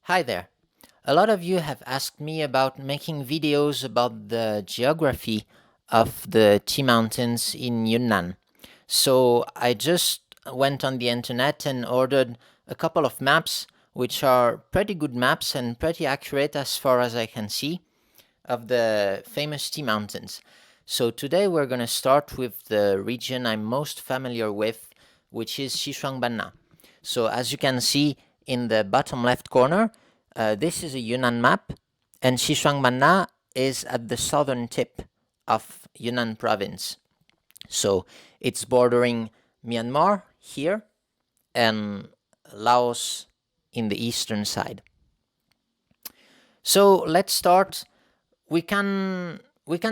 Hi there. A lot of you have asked me about making videos about the geography of the tea mountains in Yunnan. So I just went on the internet and ordered a couple of maps, which are pretty good maps and pretty accurate as far as I can see, of the famous tea mountains. So today we're going to start with the region I'm most familiar with, which is Xishuangbanna. So as you can see in the bottom left corner, this is a Yunnan map, and Xishuangbanna is at the southern tip of Yunnan province. So it's bordering Myanmar here and Laos in the eastern side. So let's start. We can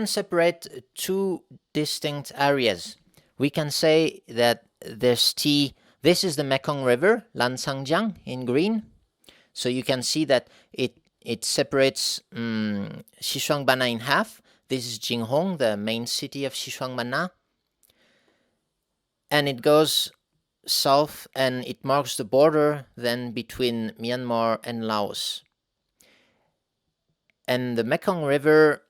separate two distinct areas. We can say that there's tea. This is the Mekong River, Lansangjiang in green. So you can see that it separates Xishuangbanna in half. This is Jinghong, the main city of Xishuangbanna, and it goes south and it marks the border then between Myanmar and Laos. And the Mekong River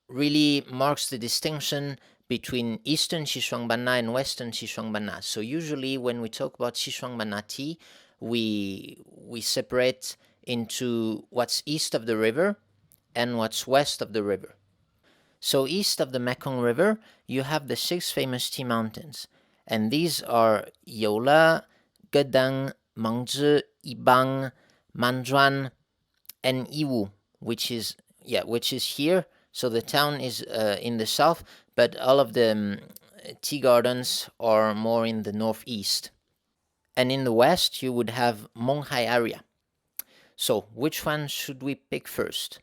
really marks the distinction between eastern Xishuangbanna and western Xishuangbanna. So usually when we talk about Xishuangbanna tea, we separate into what's east of the river and what's west of the river. So east of the Mekong River, you have the 6 famous tea mountains, and these are Youle, Gedeng, Mangzhi, Yibang, Manzhuang, and Yiwu, which is here. So the town is in the south, but all of the tea gardens are more in the northeast. And in the west, you would have Mong Hai area. So which one should we pick first?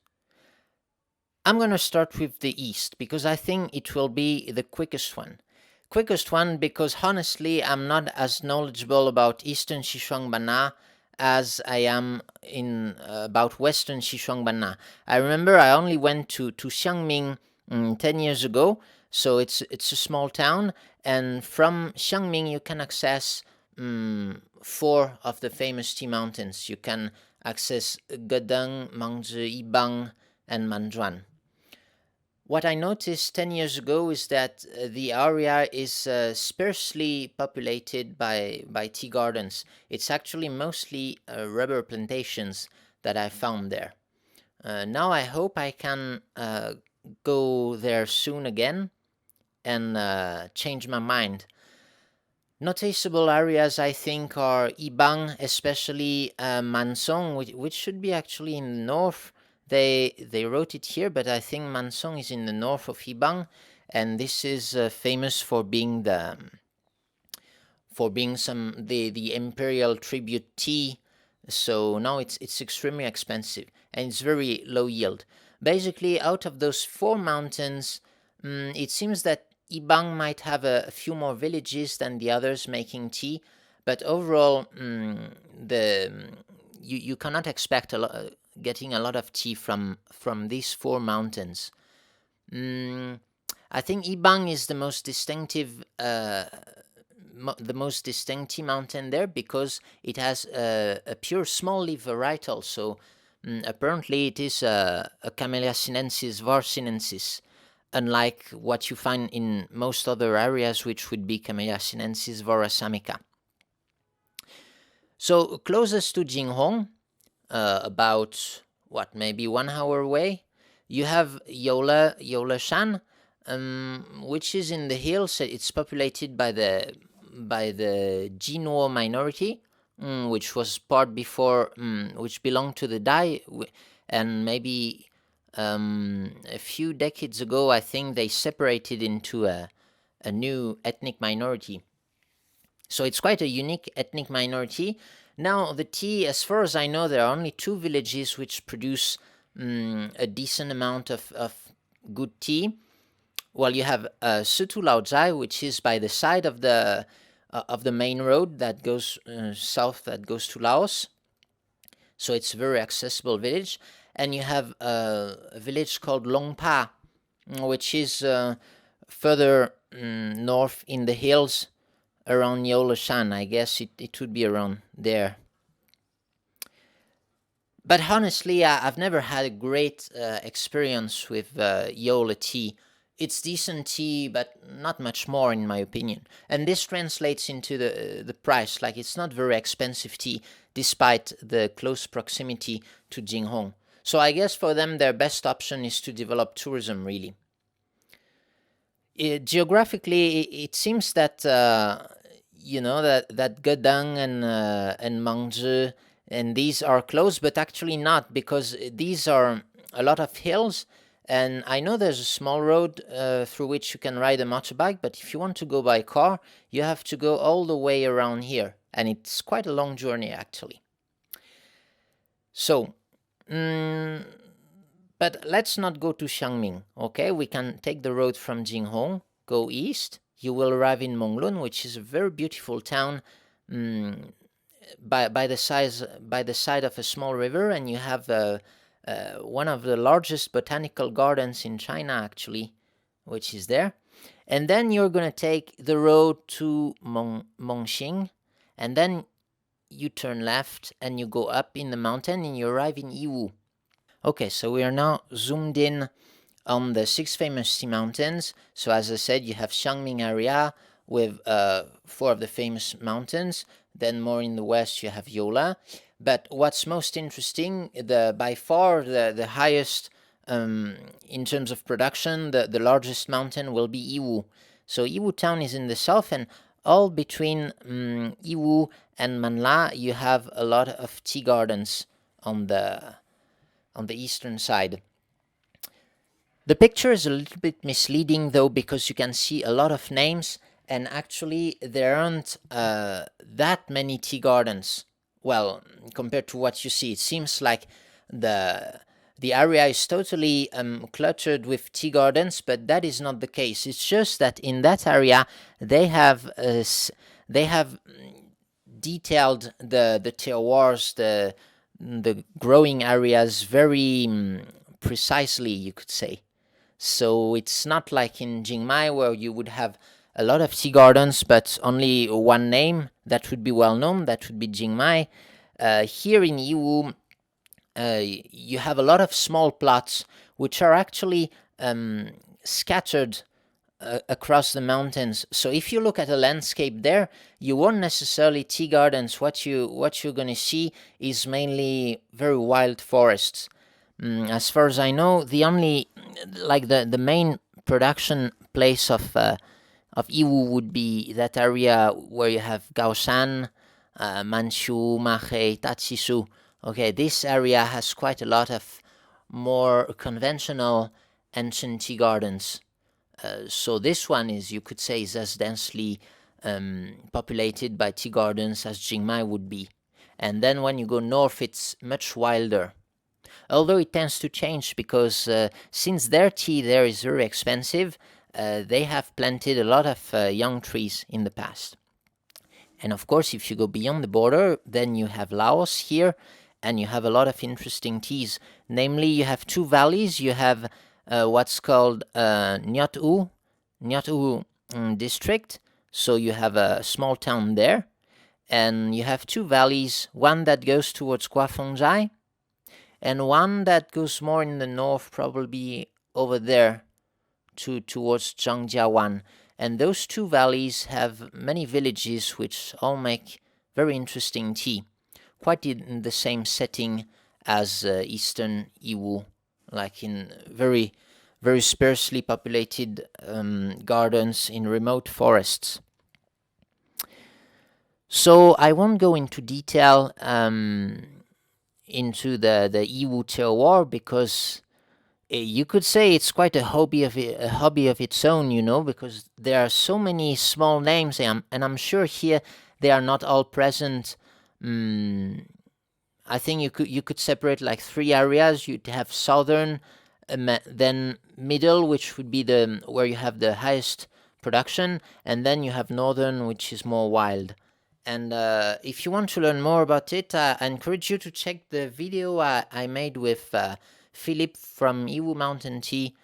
I'm going to start with the east because I think it will be the quickest one. Quickest one because honestly, I'm not as knowledgeable about eastern Xishuangbanna as I am in about western Xishuangbanna. I remember I only went to Xiangming 10 years ago, so it's a small town, and from Xiangming you can access 4 of the famous tea mountains. You can access Gedeng, Mangzhi, Yibang, and Manzhuang. What I noticed 10 years ago is that the area is sparsely populated by tea gardens. It's actually mostly rubber plantations that I found there. Now I hope I can go there soon again and change my mind. Noticeable areas, I think, are Yibang, especially Mengsong, which should be actually in the north. They wrote it here, but I think Menngsong is in the north of Yibang, and this is famous for being the imperial tribute tea. So now it's extremely expensive and it's very low yield. Basically, out of those 4 mountains, it seems that Yibang might have a few more villages than the others making tea, but overall, you cannot expect getting a lot of tea from these 4 mountains. I think Yibang is the most distinctive, the most distinct tea mountain there because it has a pure small leaf varietal. So apparently it is a Camellia sinensis var sinensis, unlike what you find in most other areas, which would be Camellia sinensis var assamica. So closest to Jinghong, about maybe 1 hour away, you have Youle Shan, which is in the hills. It's populated by the Jinuo minority, which was part before, which belonged to the Dai, and maybe a few decades ago, I think they separated into a new ethnic minority. So it's quite a unique ethnic minority. Now, the tea, as far as I know, there are only 2 villages which produce a decent amount of good tea. Well, you have Sutu Laozhai, which is by the side of the main road that goes south, that goes to Laos. So it's a very accessible village. And you have a village called Longpa, which is further north in the hills around Youle Shan. I guess it would be around there. But honestly, I've never had a great experience with Youle tea. It's decent tea, but not much more, in my opinion. And this translates into the price. Like, it's not very expensive tea, despite the close proximity to Jinghong. So I guess for them, their best option is to develop tourism, really. Geographically, it seems that that Gedeng and Mangzhi and these are close, but actually not, because these are a lot of hills. And I know there's a small road through which you can ride a motorbike, but if you want to go by car, you have to go all the way around here, and it's quite a long journey actually. So, but let's not go to Xiangming, okay? We can take the road from Jinghong, go east. You will arrive in Monglun, which is a very beautiful town by the side of a small river, and you have one of the largest botanical gardens in China, actually, which is there. And then you're going to take the road to Mongxing, and then you turn left and you go up in the mountain and you arrive in Yiwu. Okay, so we are now zoomed in on the 6 famous tea mountains. So as I said, you have Xiangming area with 4 of the famous mountains. Then more in the west, you have Youle. But what's most interesting, by far the highest in terms of production, the largest mountain will be Yiwu. So Yiwu town is in the south, and all between Yiwu and Manla, you have a lot of tea gardens on the eastern side. The picture is a little bit misleading though, because you can see a lot of names, and actually there aren't that many tea gardens. Well, compared to what you see, it seems like the area is totally cluttered with tea gardens, but that is not the case. It's just that in that area they have detailed the terroirs, the growing areas very precisely, you could say. So it's not like in Jingmai, where you would have a lot of tea gardens, but only one name that would be well known, that would be Jingmai. Here in Yiwu, you have a lot of small plots which are actually scattered across the mountains. So if you look at a landscape there, you won't necessarily tea gardens. What you're going to see is mainly very wild forests. As far as I know, the only the main production place of Yiwu would be that area where you have Gaoshan, Manchu, Mahei, Tachisu. Okay, this area has quite a lot of more conventional ancient tea gardens. So this one is, you could say, is as densely populated by tea gardens as Jingmai would be. And then when you go north, it's much wilder. Although it tends to change, because since their tea there is very expensive, they have planted a lot of young trees in the past. And of course, if you go beyond the border, then you have Laos here, and you have a lot of interesting teas. Namely, you have 2 valleys. You have what's called Nyot U district. So you have a small town there, and you have 2 valleys, one that goes towards Guafengzhai, and one that goes more in the north, probably over there towards Zhangjiawan. And those 2 valleys have many villages which all make very interesting tea, quite in the same setting as eastern Yiwu, like in very, very sparsely populated gardens in remote forests. So I won't go into detail into the Yiwu terroir, because you could say it's quite a hobby of its own, because there are so many small names, and I'm sure here they are not all present. I think you could separate like 3 areas. You'd have southern, then middle, which would be where you have the highest production, and then you have northern, which is more wild. And if you want to learn more about it, I encourage you to check the video I made with Philip from Yiwu Mountain Tea,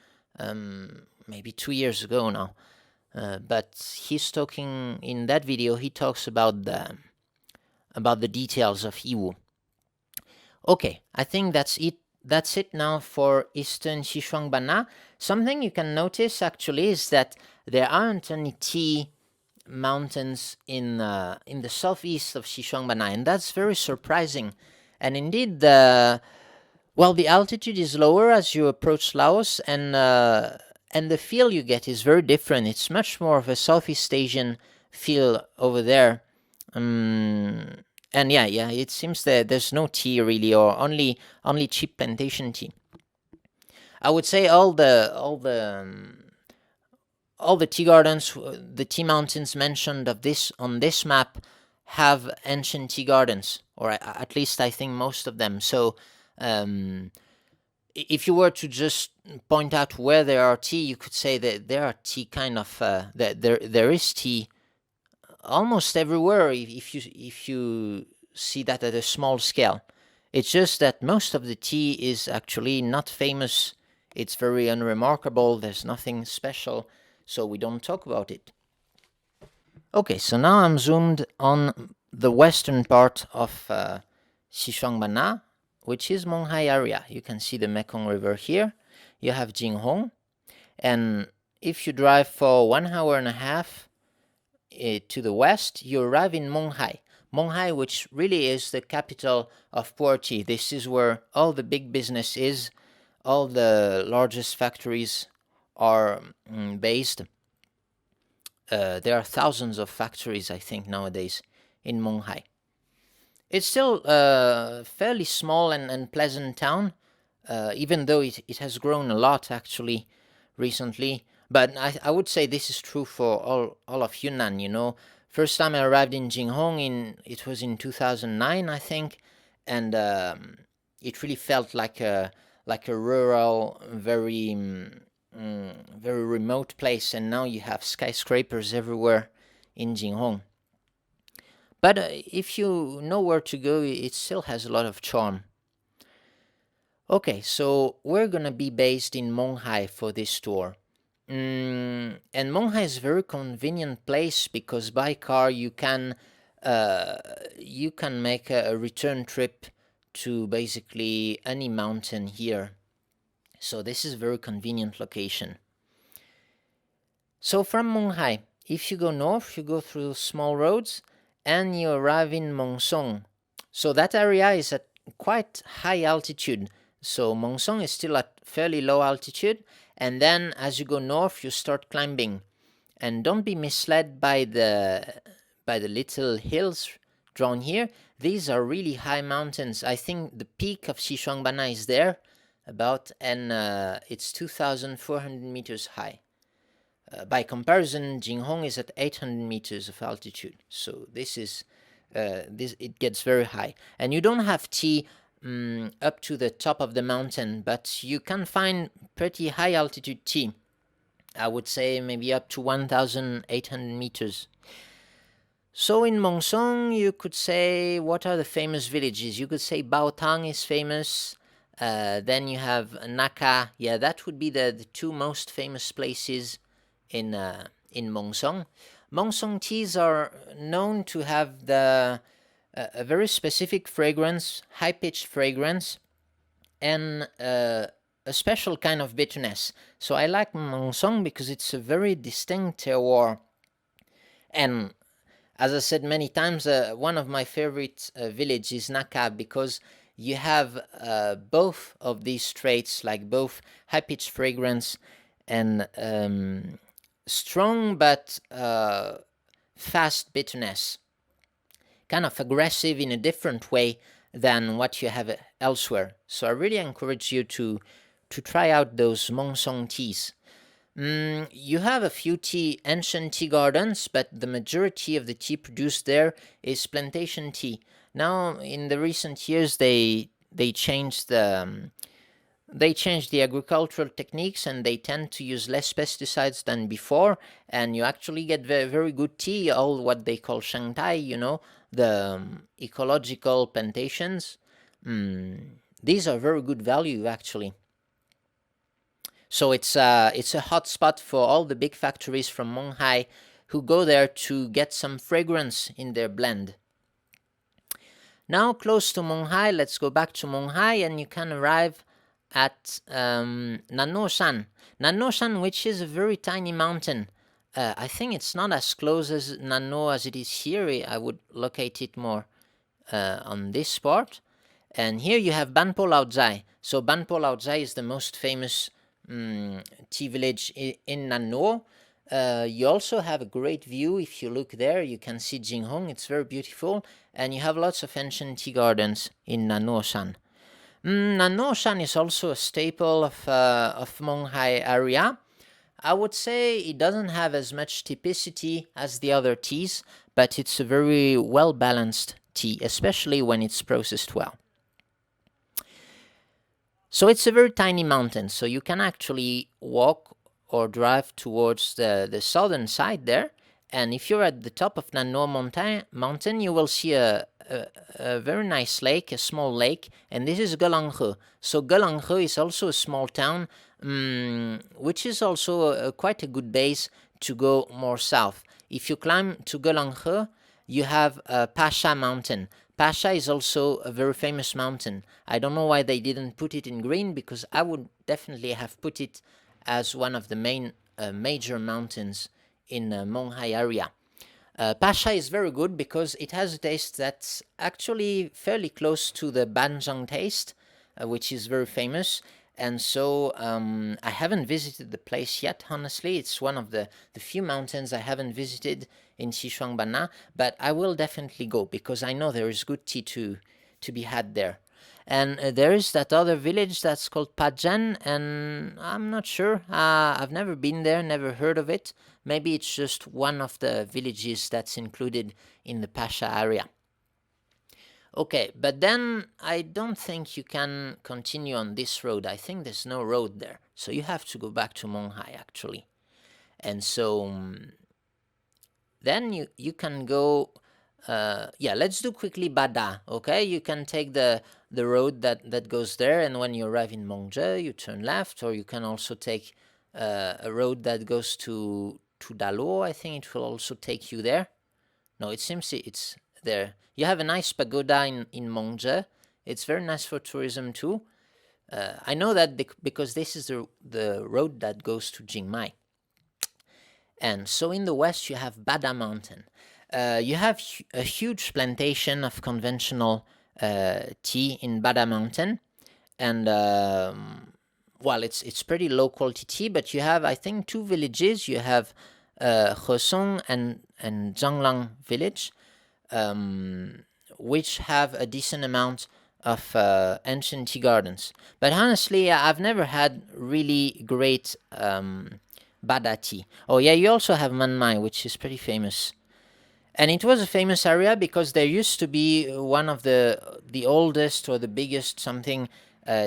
maybe 2 years ago now. But he's talking in that video. He talks about the details of Yiwu. Okay, I think that's it. That's it now for Eastern Xishuangbanna. Something you can notice actually is that there aren't any tea mountains in the southeast of Xishuangbanna, and that's very surprising. And indeed, the altitude is lower as you approach Laos, and the feel you get is very different. It's much more of a Southeast Asian feel over there. And yeah, it seems that there's no tea really, or only cheap plantation tea. I would say all the tea gardens, the tea mountains mentioned on this map have ancient tea gardens, or at least I think most of them. So, if you were to just point out where there are tea, you could say that there are tea kind of that there is tea almost everywhere if you see that at a small scale. It's just that most of the tea is actually not famous. It's very unremarkable. There's nothing special, so we don't talk about it. Okay, so now I'm zoomed on the western part of Xishuangbanna, which is Mong Hai area. You can see the Mekong River here. You have Jinghong, and if you drive for 1 hour and a half to the west, you arrive in Mong Hai. Mong Hai, which really is the capital of Pu-erh tea. This is where all the big business is. All the largest factories are based. There are thousands of factories, I think, nowadays in Mong Hai. It's still a fairly small and pleasant town, even though it has grown a lot, actually, recently. But I would say this is true for all of Yunnan, you know. First time I arrived in Jinghong, it was in 2009, I think, and it really felt like a rural, very very remote place, and now you have skyscrapers everywhere in Jinghong. But if you know where to go, it still has a lot of charm. Okay, so we're gonna be based in Mong Hai for this tour. And Mong Hai is a very convenient place because by car you can make a return trip to basically any mountain here. So this is a very convenient location. So from Mong Hai, if you go north, you go through small roads and you arrive in Mengsong. So that area is at quite high altitude. So Mengsong is still at fairly low altitude, and then as you go north, you start climbing. And don't be misled by the little hills drawn here. These are really high mountains. I think the peak of Xishuangbanna is there, and it's 2,400 meters high. By comparison, Jinghong is at 800 meters of altitude. So it gets very high. And you don't have tea up to the top of the mountain, but you can find pretty high altitude tea. I would say maybe up to 1,800 meters. So in Mengsong, you could say, what are the famous villages? You could say Baotang is famous. Then you have Naka. Yeah, that would be the two most famous places in Mengsong. Mengsong teas are known to have a very specific fragrance, high-pitched fragrance, and a special kind of bitterness. So I like Mengsong because it's a very distinct terroir. And as I said many times, one of my favorite villages is Naka because you have both of these traits, like both high-pitched fragrance and strong but fast bitterness, kind of aggressive in a different way than what you have elsewhere. So I really encourage you to try out those Mengsong teas. You have a few ancient tea gardens, but the majority of the tea produced there is plantation tea. Now, in the recent years, they changed the agricultural techniques, and they tend to use less pesticides than before, and you actually get very, very good tea, all what they call shangtai, the ecological plantations. These are very good value, actually. So it's a hot spot for all the big factories from Mong Hai who go there to get some fragrance in their blend. Now close to Mong Hai, let's go back to Mong Hai, and you can arrive at Nannuo Shan. Nannuo Shan, which is a very tiny mountain. I think it's not as close as Nannuo as it is here. I would locate it more on this part. And here you have Banpo Lao Zai. So Banpo Lao Zai is the most famous tea village in Nannuo. You also have a great view. If you look there, you can see Jinghong. It's very beautiful. And you have lots of ancient tea gardens in Nannuo Shan. Nannuo Shan is also a staple of Mong Hai area. I would say it doesn't have as much typicity as the other teas, but it's a very well-balanced tea, especially when it's processed well. So it's a very tiny mountain, so you can actually walk or drive towards the southern side there. And if you're at the top of Nannuo Mountain, you will see a very nice lake, a small lake, and this is Galanghu. So Galanghu is also a small town, which is also quite a good base to go more south. If you climb to Galanghu, you have Pasha Mountain. Pasha is also a very famous mountain. I don't know why they didn't put it in green, because I would definitely have put it as one of the main major mountains in Mong Hai area. Pasha is very good because it has a taste that's actually fairly close to the Banzhang taste, which is very famous. And so I haven't visited the place yet, honestly. It's one of the few mountains I haven't visited in Xishuangbanna, but I will definitely go because I know there is good tea to be had there. And there is that other village that's called Pajan, and I'm not sure. I've never been there, never heard of it. Maybe it's just one of the villages that's included in the Pasha area. Okay, but then I don't think you can continue on this road. I think there's no road there. So you have to go back to Mong Hai, actually. And so then you can go... let's do quickly Bada, okay? You can take the road that goes there, and when you arrive in Mangzhi, you turn left, or you can also take a road that goes to Dalo. I think it will also take you there. No, it seems it's there. You have a nice pagoda in Mangzhi. It's very nice for tourism too. I know that because this is the road that goes to Jingmai. And so in the west, you have Bada Mountain. You have a huge plantation of conventional tea in Bada Mountain. And, well, it's pretty low quality tea, but you have, I think, two villages. You have Hesong and Zhanglang village, which have a decent amount of ancient tea gardens. But honestly, I've never had really great Bada tea. Oh yeah, you also have Manmei, which is pretty famous. And it was a famous area because there used to be one of the oldest or the biggest something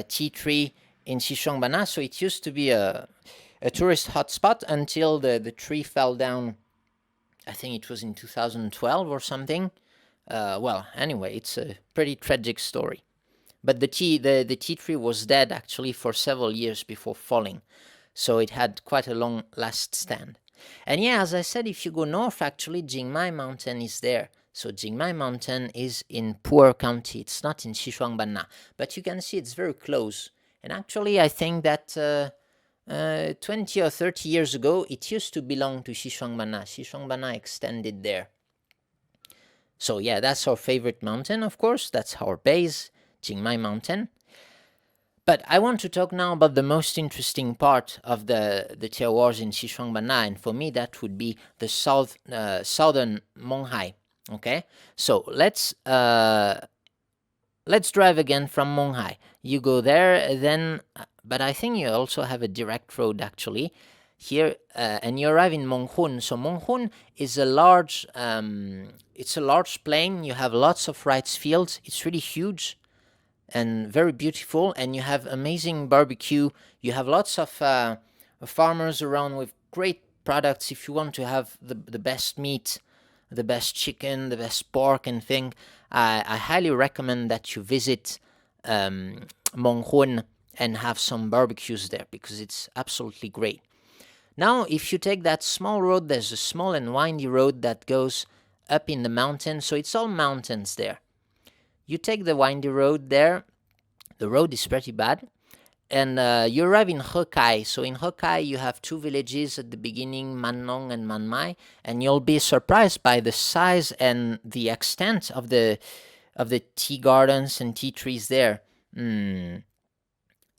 tea tree in Xishuangbanna. So it used to be a tourist hotspot until the tree fell down. I think it was in 2012 or something. Well, anyway, it's a pretty tragic story. But the tea tree was dead actually for several years before falling. So it had quite a long last stand. And yeah, as I said, if you go north, actually, Jingmai Mountain is there. So Jingmai Mountain is in Pu-erh County. It's not in Xishuangbanna. But you can see it's very close. And actually, I think that 20 or 30 years ago, it used to belong to Xishuangbanna. Xishuangbanna extended there. So yeah, that's our favorite mountain, of course. That's our base, Jingmai Mountain. But I want to talk now about the most interesting part of the terroirs in Xishuangbanna, and for me that would be the southern Mong Hai. Okay, so let's drive again from Mong Hai. You go there, then, but I think you also have a direct road actually here, and you arrive in Monghun. So Monghun is a large, it's a large plain. You have lots of rice fields. It's really huge and very beautiful, and you have amazing barbecue. You have lots of farmers around with great products. If you want to have the best meat, the best chicken, the best pork and thing, I highly recommend that you visit Monghun and have some barbecues there because it's absolutely great. Now, if you take that small road, there's a small and windy road that goes up in the mountain, so it's all mountains there. you take the windy road there. The road is pretty bad. And you arrive in Hekai. So in Hekai, you have two villages at the beginning, Mannong and Manmei, and you'll be surprised by the size and the extent of the tea gardens and tea trees there.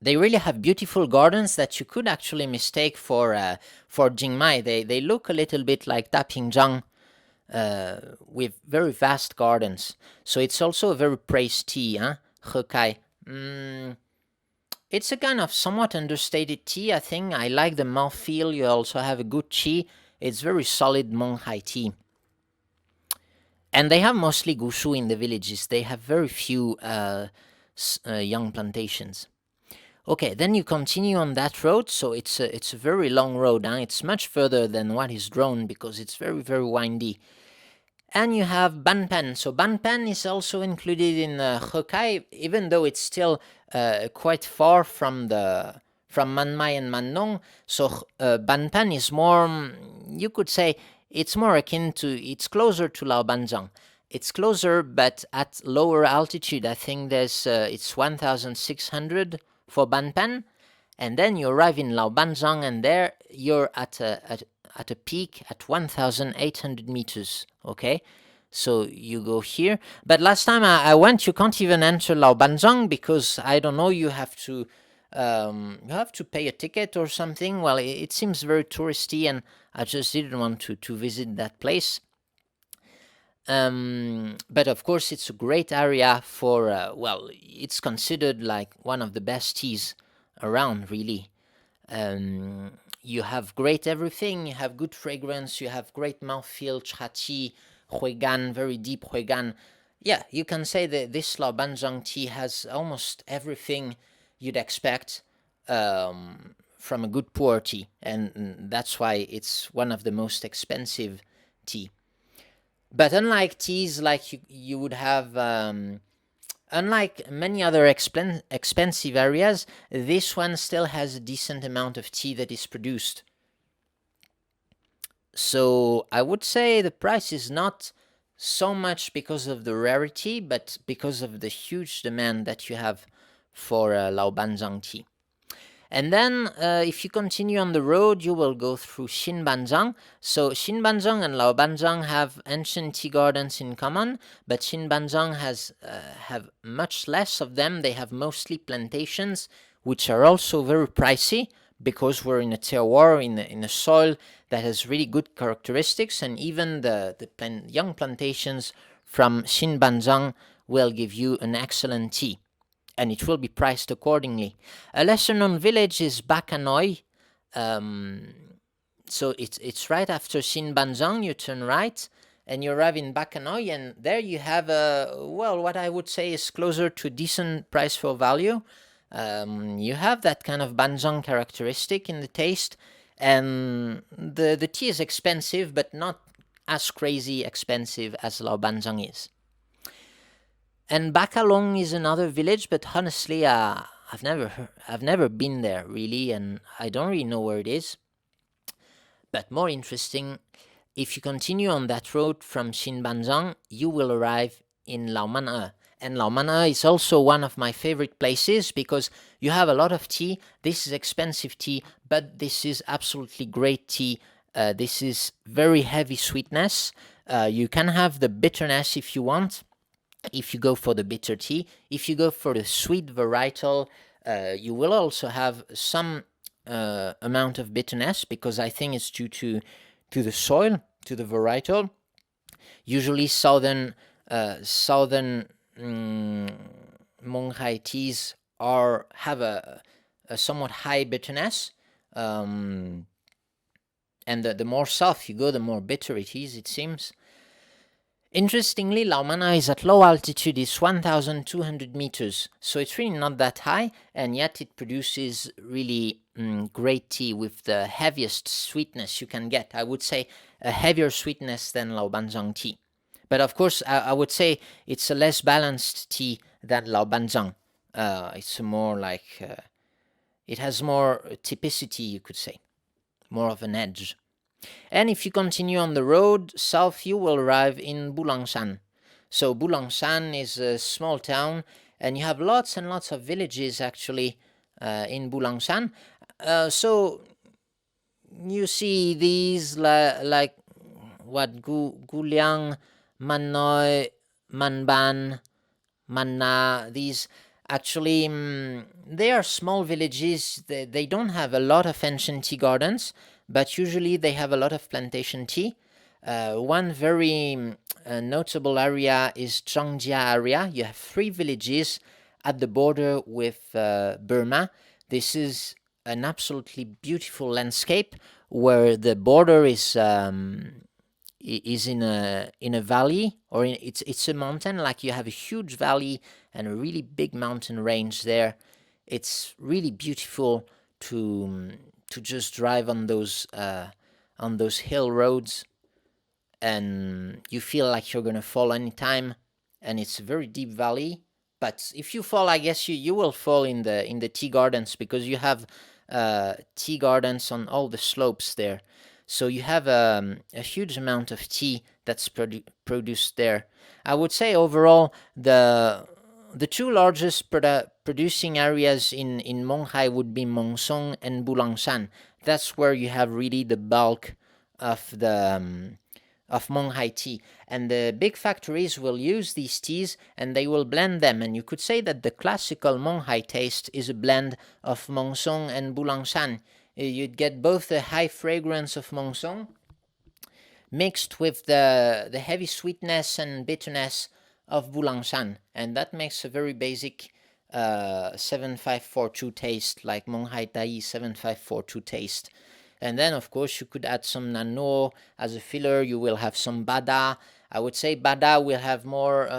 They really have beautiful gardens that you could actually mistake for Jingmai. They look a little bit like Dapingzhang, with very vast gardens. So it's also a very praised tea, Hekai. It's a kind of somewhat understated tea, I think. I like the mouthfeel. You also have a good qi. It's very solid Mong Hai tea. And they have mostly gushu in the villages. They have very few young plantations. Okay, then you continue on that road. So it's a very long road. It's much further than what is drawn because it's very, very windy. And you have Banpan. So Banpan is also included in Hekai, even though it's still quite far from Manmei and Manzhuang. So Banpan is more, you could say, it's more akin to, it's closer to Lao Banzhang. It's closer, but at lower altitude. I think it's 1,600 for Banpan, and then you arrive in Lao Banzhang, and there you're at a peak at 1,800 meters. Okay, so you go here. But last time I went, you can't even enter Lao Banzhang because I don't know. You have to pay a ticket or something. Well, it seems very touristy, and I just didn't want to visit that place. But of course, it's a great area for. It's considered like one of the best teas around, really. You have great everything. You have good fragrance. You have great mouthfeel, chachi, huigan, very deep huigan. Yeah, you can say that this Lao Banzhang tea has almost everything you'd expect from a good Pu-erh tea, and that's why it's one of the most expensive tea. But unlike teas like you would have, unlike many other expensive areas, this one still has a decent amount of tea that is produced. So I would say the price is not so much because of the rarity, but because of the huge demand that you have for Lao Banzhang tea. And then if you continue on the road, you will go through Xinbanzhang. So Xinbanzhang and Lao Banzhang have ancient tea gardens in common, but Xinbanzhang have much less of them. They have mostly plantations, which are also very pricey because we're in a terroir, in a soil that has really good characteristics, and even the young plantations from Xinbanzhang will give you an excellent tea, and it will be priced accordingly. A lesser-known village is Bakanoi. So it's right after Xinbanzhang. You turn right, and you arrive in Bakanoi, and there you have what I would say is closer to decent price for value. You have that kind of Banzhang characteristic in the taste, and the tea is expensive, but not as crazy expensive as Lao Banzhang is. And Bakalong is another village, but honestly, I've never been there really, and I don't really know where it is. But more interesting, if you continue on that road from Xinbanzhang, you will arrive in Lao Man-e. And Lao Man-e is also one of my favorite places because you have a lot of tea. This is expensive tea, but this is absolutely great tea. This is very heavy sweetness. You can have the bitterness if you want, if you go for the bitter tea. If you go for the sweet varietal, you will also have some amount of bitterness because I think it's due to the soil, to the varietal. Usually southern Mong Hai teas have a somewhat high bitterness, and the more south you go, the more bitter it is, it seems. Interestingly, Lao Man-e is at low altitude, it's 1,200 meters, so it's really not that high, and yet it produces really great tea with the heaviest sweetness you can get. I would say a heavier sweetness than Lao Banzhang tea. But of course, I would say it's a less balanced tea than Lao Banzhang. It's more like, it has more typicity, you could say, more of an edge. And if you continue on the road south, you will arrive in Bulang Shan. So Bulang Shan is a small town, and you have lots and lots of villages actually in Bulang Shan. So you see these like what Guliang, Manoi, Manban, Manna. These actually they are small villages. They don't have a lot of ancient tea gardens, but usually they have a lot of plantation tea. One very notable area is Zhangjia area. You have 3 villages at the border with Burma. This is an absolutely beautiful landscape where the border is in a valley, or it's a mountain. Like you have a huge valley and a really big mountain range there. It's really beautiful to just drive on those hill roads, and you feel like you're gonna fall anytime. And it's a very deep valley. But if you fall, I guess you will fall in the tea gardens, because you have tea gardens on all the slopes there. So you have a huge amount of tea that's produced there. I would say overall the 2 largest producing areas in Mong Hai would be Mengsong and Bulang Shan. That's where you have really the bulk of the of Mong Hai tea. And the big factories will use these teas and they will blend them. And you could say that the classical Mong Hai taste is a blend of Mengsong and Bulang Shan. You'd get both the high fragrance of Mengsong mixed with the heavy sweetness and bitterness of Bulang Shan. And that makes a very basic 7542 taste, like Mong Hai Tai 7542 taste. And then, of course, you could add some Nannuo as a filler. You will have some Bada. I would say Bada will have more,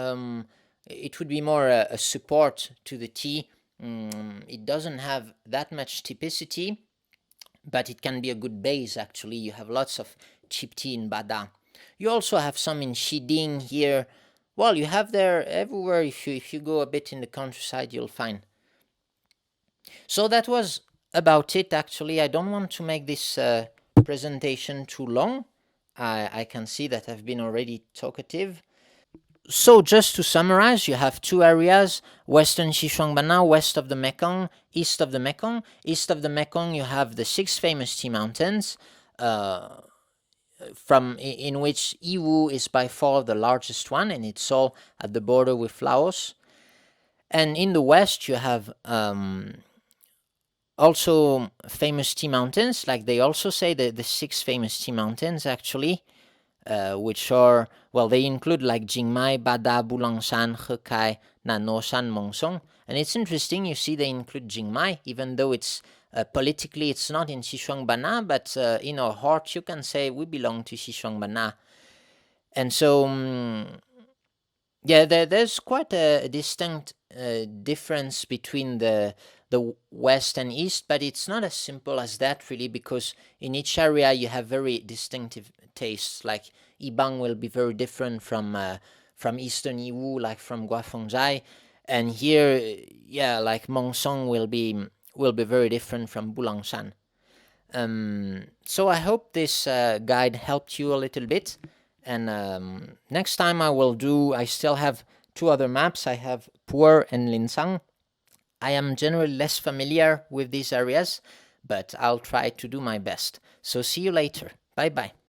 it would be more a support to the tea. It doesn't have that much typicity, but it can be a good base, actually. You have lots of cheap tea in Bada. You also have some in Shiding here. Well, you have there everywhere. If you go a bit in the countryside, you'll find. So that was about it, actually. I don't want to make this presentation too long. I can see that I've been already talkative. So just to summarize, you have 2 areas: Western Xishuangbanna, west of the Mekong, east of the Mekong. East of the Mekong, you have the 6 famous tea mountains, in which Yiwu is by far the largest one, and it's all at the border with Laos. And in the west, you have also famous tea mountains, like they also say the 6 famous tea mountains, actually, which are, well, they include like Jingmai, Bada, Bulang Shan, Hekai, Nannuo Shan, Mengsong. And it's interesting, you see they include Jingmai, even though it's politically it's not in Xishuangbanna, but in our heart you can say we belong to Xishuangbanna. And so yeah, there's quite a distinct difference between the west and east, but it's not as simple as that, really, because in each area you have very distinctive tastes. Like Yibang will be very different from eastern Yiwu, like from Guafengzai, and here, yeah, like Mengsong will be very different from Bulang Shan. So I hope this guide helped you a little bit. And next time I still have 2 other maps. I have Pu-erh and Linsang. I am generally less familiar with these areas, but I'll try to do my best. So see you later. Bye bye.